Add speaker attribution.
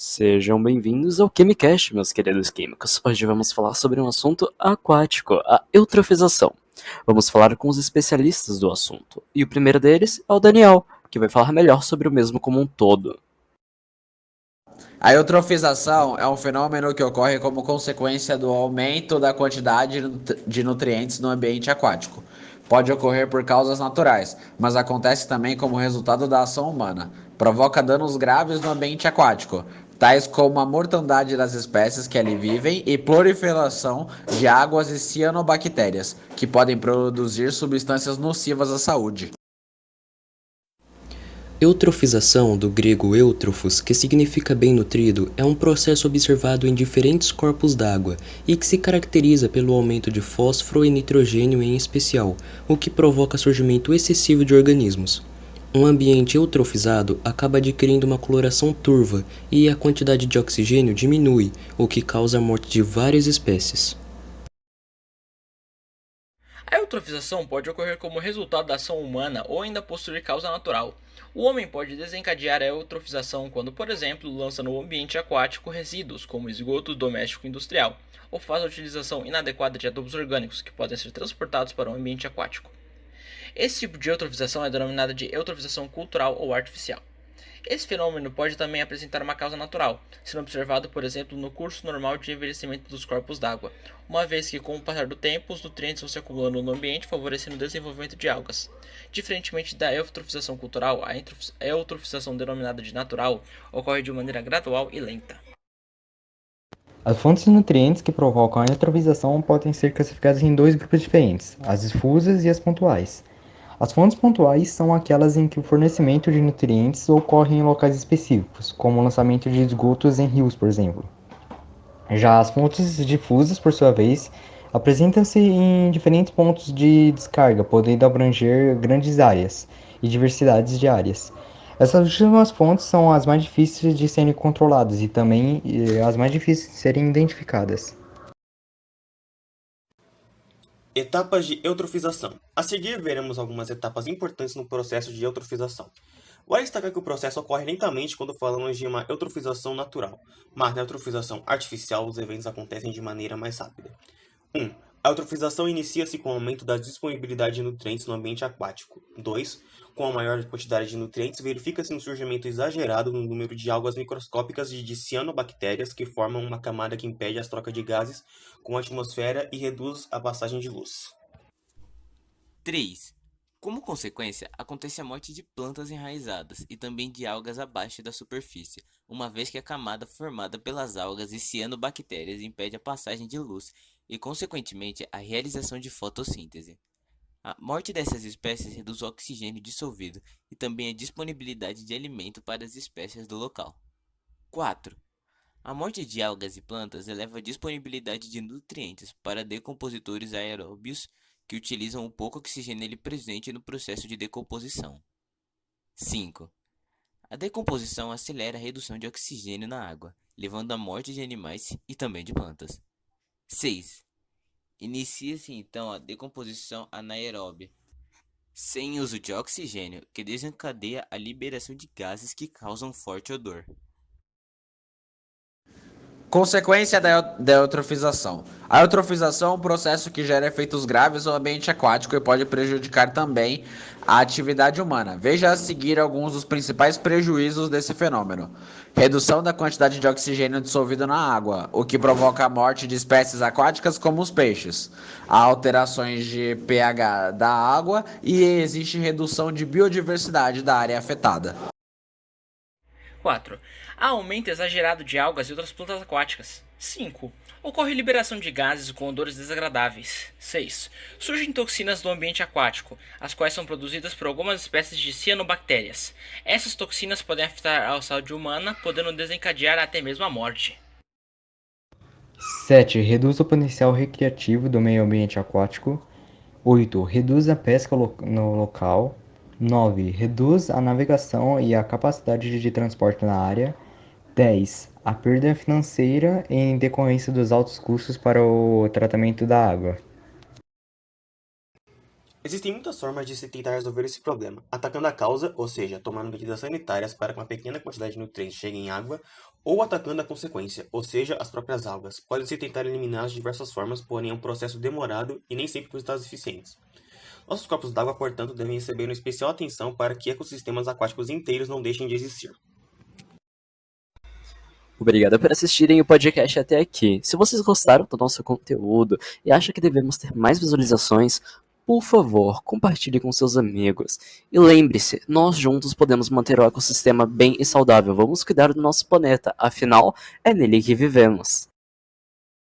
Speaker 1: Sejam bem-vindos ao QuimiCast, meus queridos químicos. Hoje vamos falar sobre um assunto aquático, a eutrofização. Vamos falar com os especialistas do assunto. E o primeiro deles é o Daniel, que vai falar melhor sobre o mesmo como um todo.
Speaker 2: A eutrofização é um fenômeno que ocorre como consequência do aumento da quantidade de nutrientes no ambiente aquático. Pode ocorrer por causas naturais, mas acontece também como resultado da ação humana. Provoca danos graves no ambiente aquático, tais como a mortandade das espécies que ali vivem e proliferação de águas e cianobactérias, que podem produzir substâncias nocivas à saúde.
Speaker 3: Eutrofização, do grego eutrofos, que significa bem nutrido, é um processo observado em diferentes corpos d'água e que se caracteriza pelo aumento de fósforo e nitrogênio em especial, o que provoca surgimento excessivo de organismos. Um ambiente eutrofizado acaba adquirindo uma coloração turva e a quantidade de oxigênio diminui, o que causa a morte de várias espécies.
Speaker 4: A eutrofização pode ocorrer como resultado da ação humana ou ainda possuir causa natural. O homem pode desencadear a eutrofização quando, por exemplo, lança no ambiente aquático resíduos como esgoto doméstico industrial, ou faz a utilização inadequada de adubos orgânicos que podem ser transportados para o ambiente aquático. Esse tipo de eutrofização é denominada de eutrofização cultural ou artificial. Esse fenômeno pode também apresentar uma causa natural, sendo observado, por exemplo, no curso normal de envelhecimento dos corpos d'água, uma vez que, com o passar do tempo, os nutrientes vão se acumulando no ambiente, favorecendo o desenvolvimento de algas. Diferentemente da eutrofização cultural, a eutrofização denominada de natural ocorre de maneira gradual e lenta.
Speaker 5: As fontes de nutrientes que provocam a eutrofização podem ser classificadas em dois grupos diferentes, as difusas e as pontuais. As fontes pontuais são aquelas em que o fornecimento de nutrientes ocorre em locais específicos, como o lançamento de esgotos em rios, por exemplo. Já as fontes difusas, por sua vez, apresentam-se em diferentes pontos de descarga, podendo abranger grandes áreas e diversidades de áreas. Essas últimas fontes são as mais difíceis de serem controladas e também as mais difíceis de serem identificadas.
Speaker 6: Etapas de eutrofização. A seguir, veremos algumas etapas importantes no processo de eutrofização. Vale destacar que o processo ocorre lentamente quando falamos de uma eutrofização natural, mas na eutrofização artificial os eventos acontecem de maneira mais rápida. 1. A eutrofização inicia-se com o aumento da disponibilidade de nutrientes no ambiente aquático. 2. Com a maior quantidade de nutrientes, verifica-se um surgimento exagerado no número de algas microscópicas e de cianobactérias que formam uma camada que impede as trocas de gases com a atmosfera e reduz a passagem de luz.
Speaker 7: 3. Como consequência, acontece a morte de plantas enraizadas e também de algas abaixo da superfície, uma vez que a camada formada pelas algas e cianobactérias impede a passagem de luz e, consequentemente, a realização de fotossíntese. A morte dessas espécies reduz o oxigênio dissolvido e também a disponibilidade de alimento para as espécies do local. 4. A morte de algas e plantas eleva a disponibilidade de nutrientes para decompositores aeróbios que utilizam o pouco oxigênio ali presente no processo de decomposição. 5. A decomposição acelera a redução de oxigênio na água, levando à morte de animais e também de plantas. 6. Inicia-se então a decomposição anaeróbia, sem uso de oxigênio, que desencadeia a liberação de gases que causam forte odor.
Speaker 2: Consequência da eutrofização. A eutrofização é um processo que gera efeitos graves no ambiente aquático e pode prejudicar também a atividade humana. Veja a seguir alguns dos principais prejuízos desse fenômeno. Redução da quantidade de oxigênio dissolvido na água, o que provoca a morte de espécies aquáticas como os peixes. Há alterações de pH da água e existe redução de biodiversidade da área afetada.
Speaker 4: 4. Há aumento exagerado de algas e outras plantas aquáticas. 5. Ocorre liberação de gases com odores desagradáveis. 6. Surgem toxinas no ambiente aquático, as quais são produzidas por algumas espécies de cianobactérias. Essas toxinas podem afetar a saúde humana, podendo desencadear até mesmo a morte.
Speaker 5: 7. Reduz o potencial recreativo do meio ambiente aquático. 8. Reduz a pesca no local. 9. Reduz a navegação e a capacidade de transporte na área. 10. A perda financeira em decorrência dos altos custos para o tratamento da água.
Speaker 6: Existem muitas formas de se tentar resolver esse problema, atacando a causa, ou seja, tomando medidas sanitárias para que uma pequena quantidade de nutrientes chegue em água, ou atacando a consequência, ou seja, as próprias algas. Pode-se tentar eliminá-las de diversas formas, porém é um processo demorado e nem sempre com resultados eficientes. Nossos corpos d'água, portanto, devem receber uma especial atenção para que ecossistemas aquáticos inteiros não deixem de existir.
Speaker 1: Obrigado por assistirem o podcast até aqui. Se vocês gostaram do nosso conteúdo e acham que devemos ter mais visualizações, por favor, compartilhe com seus amigos. E lembre-se, nós juntos podemos manter o ecossistema bem e saudável. Vamos cuidar do nosso planeta, afinal, é nele que vivemos.